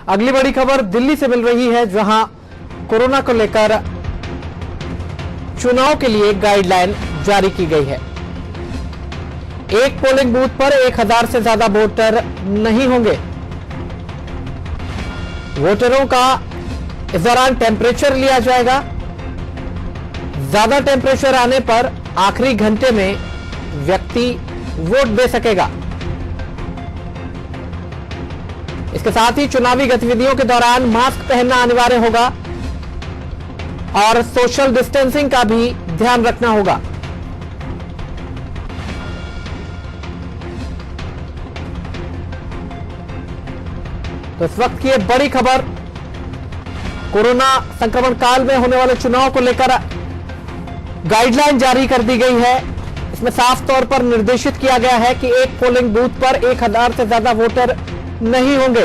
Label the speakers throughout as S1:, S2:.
S1: अगली बड़ी खबर दिल्ली से मिल रही है, जहां कोरोना को लेकर चुनाव के लिए गाइडलाइन जारी की गई है। एक पोलिंग बूथ पर 1000 से ज्यादा वोटर नहीं होंगे। वोटरों का इस दौरान टेम्परेचर लिया जाएगा। ज्यादा टेम्परेचर आने पर आखिरी घंटे में व्यक्ति वोट दे सकेगा। इसके साथ ही चुनावी गतिविधियों के दौरान मास्क पहनना अनिवार्य होगा और सोशल डिस्टेंसिंग का भी ध्यान रखना होगा। तो इस वक्त की ये बड़ी खबर, कोरोना संक्रमण काल में होने वाले चुनाव को लेकर गाइडलाइन जारी कर दी गई है। इसमें साफ तौर पर निर्देशित किया गया है कि एक पोलिंग बूथ पर 1000 से ज्यादा वोटर नहीं होंगे।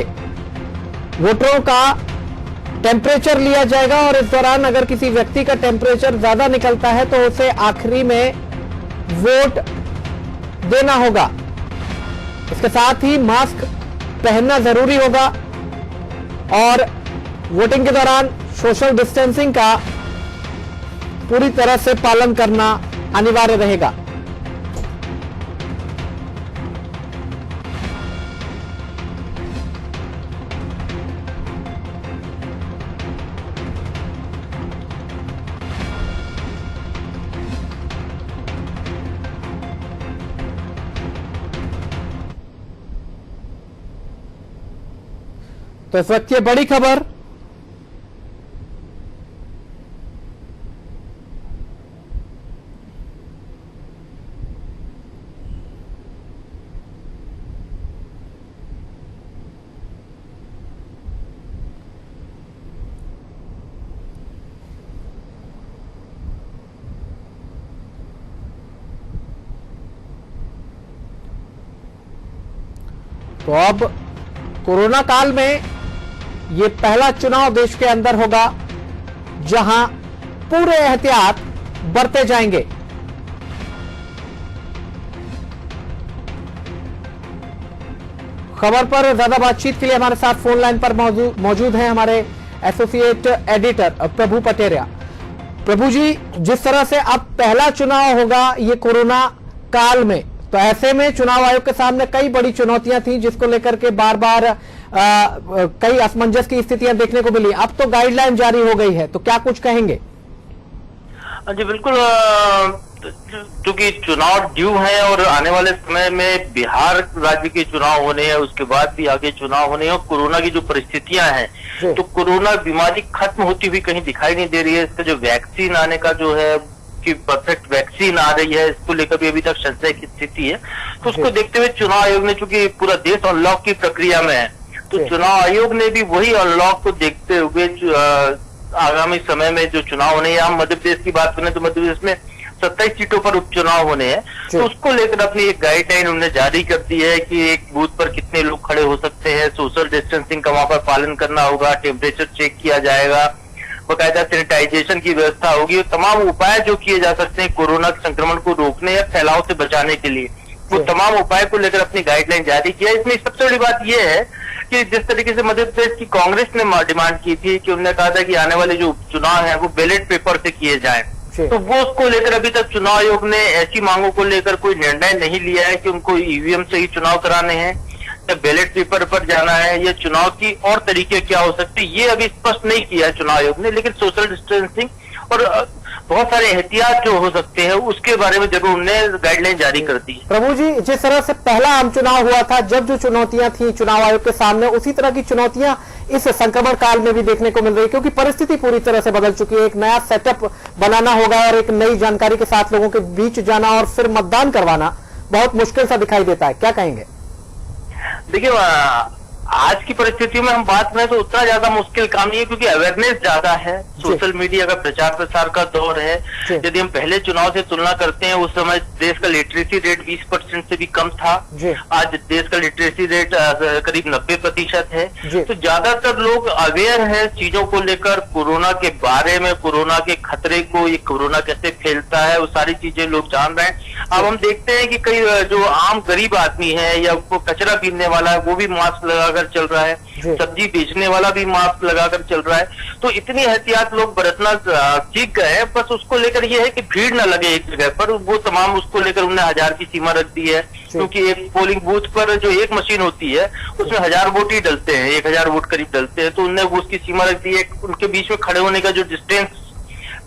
S1: वोटरों का टेम्परेचर लिया जाएगा और इस दौरान अगर किसी व्यक्ति का टेम्परेचर ज्यादा निकलता है तो उसे आखिरी में वोट देना होगा। इसके साथ ही मास्क पहनना जरूरी होगा और वोटिंग के दौरान सोशल डिस्टेंसिंग का पूरी तरह से पालन करना अनिवार्य रहेगा। तो इस वक्त ये बड़ी खबर, तो अब कोरोना काल में ये पहला चुनाव देश के अंदर होगा जहां पूरे एहतियात बरते जाएंगे। खबर पर ज्यादा बातचीत के लिए हमारे साथ फोन लाइन पर मौजूद हैं हमारे एसोसिएट एडिटर प्रभु पटेरिया। प्रभु जी, जिस तरह से अब पहला चुनाव होगा ये कोरोना काल में, तो ऐसे में चुनाव आयोग के सामने कई बड़ी चुनौतियां थी जिसको लेकर के बार बार कई असमंजस की स्थितियां देखने को मिली। अब तो गाइडलाइन जारी हो गई है, तो क्या कुछ कहेंगे?
S2: जी बिल्कुल, क्योंकि चुनाव ड्यू है और आने वाले समय में बिहार राज्य के चुनाव होने हैं, उसके बाद भी आगे चुनाव होने हैं और कोरोना की जो परिस्थितियां हैं, तो कोरोना बीमारी खत्म होती हुई कहीं दिखाई नहीं दे रही है। इसका जो वैक्सीन आने का जो है कि परफेक्ट वैक्सीन आ रही है, इसको लेकर भी अभी तक संशय की स्थिति है। तो उसको देखते हुए चुनाव आयोग ने, चूंकि पूरा देश अनलॉक की प्रक्रिया में है, तो चुनाव आयोग ने भी वही अनलॉक को देखते हुए आगामी समय में जो चुनाव होने हैं, हम मध्य प्रदेश की बात करें तो मध्य प्रदेश में 27 सीटों पर उपचुनाव होने हैं, तो उसको लेकर अपनी एक गाइडलाइन उन्होंने जारी कर दी है कि एक बूथ पर कितने लोग खड़े हो सकते हैं, सोशल डिस्टेंसिंग का वहां पर पालन करना होगा, टेम्परेचर चेक किया जाएगा, बकायदा सैनिटाइजेशन की व्यवस्था होगी और तमाम उपाय जो किए जा सकते हैं कोरोना संक्रमण को रोकने या फैलाव से बचाने के लिए, वो तमाम उपाय को लेकर अपनी गाइडलाइन जारी किया। इसमें सबसे बड़ी बात यह है कि जिस तरीके से मध्य प्रदेश की कांग्रेस ने डिमांड की थी कि उन्होंने कहा था कि आने वाले जो उपचुनाव है वो बैलेट पेपर से किए जाएं, तो वो उसको लेकर अभी तक चुनाव आयोग ने ऐसी मांगों को लेकर कोई निर्णय नहीं लिया है कि उनको ईवीएम से ही चुनाव कराने हैं या बैलेट पेपर पर जाना है या चुनाव की और तरीके क्या हो सकते हैं, ये अभी स्पष्ट नहीं किया है चुनाव आयोग ने। लेकिन सोशल डिस्टेंसिंग और बहुत सारे एहतियात जो हो सकते हैं उसके बारे में जरूर उन्होंने गाइडलाइन जारी कर दी है।
S1: प्रभु जी, जिस तरह से पहला आम चुनाव हुआ था, जब जो चुनौतियां थी चुनाव आयोग के सामने, उसी तरह की चुनौतियां इस संक्रमण काल में भी देखने को मिल रही है, क्योंकि परिस्थिति पूरी तरह से बदल चुकी है। एक नया सेटअप बनाना होगा और एक नई जानकारी के साथ लोगों के बीच जाना और फिर मतदान करवाना बहुत मुश्किल सा दिखाई देता है, क्या कहेंगे?
S2: देखिए, आज की परिस्थिति में हम बात करें तो उतना ज्यादा मुश्किल काम नहीं है, क्योंकि अवेयरनेस ज्यादा है, सोशल मीडिया का प्रचार प्रसार का दौर है। यदि हम पहले चुनाव से तुलना करते हैं, उस समय देश का लिटरेसी रेट 20% से भी कम था। आज देश का लिटरेसी रेट करीब 90% है। तो ज्यादातर लोग अवेयर है चीजों को लेकर, कोरोना के बारे में, कोरोना के खतरे को, ये कोरोना कैसे फैलता है, वो सारी चीजें लोग जान रहे हैं। अब हम देखते हैं कि कई जो आम गरीब आदमी है या कचरा बीनने वाला है, वो भी मास्क लगाकर लगाकर चल रहा है, सब्जी बेचने वाला भी मास्क लगाकर चल रहा है। तो इतनी एहतियात लोग बरतना सीख गए हैं। बस उसको लेकर ये है कि भीड़ न लगे एक जगह पर, वो तमाम उसको लेकर उन्होंने 1000 की सीमा रख दी है, क्योंकि एक पोलिंग बूथ पर जो एक मशीन होती है उसमें 1000 वोट ही डलते हैं, 1000 वोट करीब डलते हैं। तो उनने उसकी सीमा रख दी है। उनके बीच में खड़े होने का जो डिस्टेंस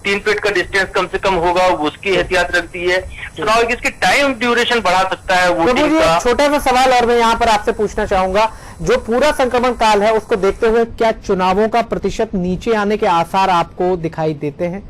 S2: 3 फीट का डिस्टेंस कम से कम होगा, उसकी एहतियात रख दी है। चुनाव की इसकी टाइम ड्यूरेशन बढ़ा सकता है वोटिंग का।
S1: छोटा सा सवाल और मैं यहाँ पर आपसे पूछना चाहूंगा, जो पूरा संक्रमण काल है उसको देखते हुए क्या चुनावों का प्रतिशत नीचे आने के आसार आपको दिखाई देते हैं?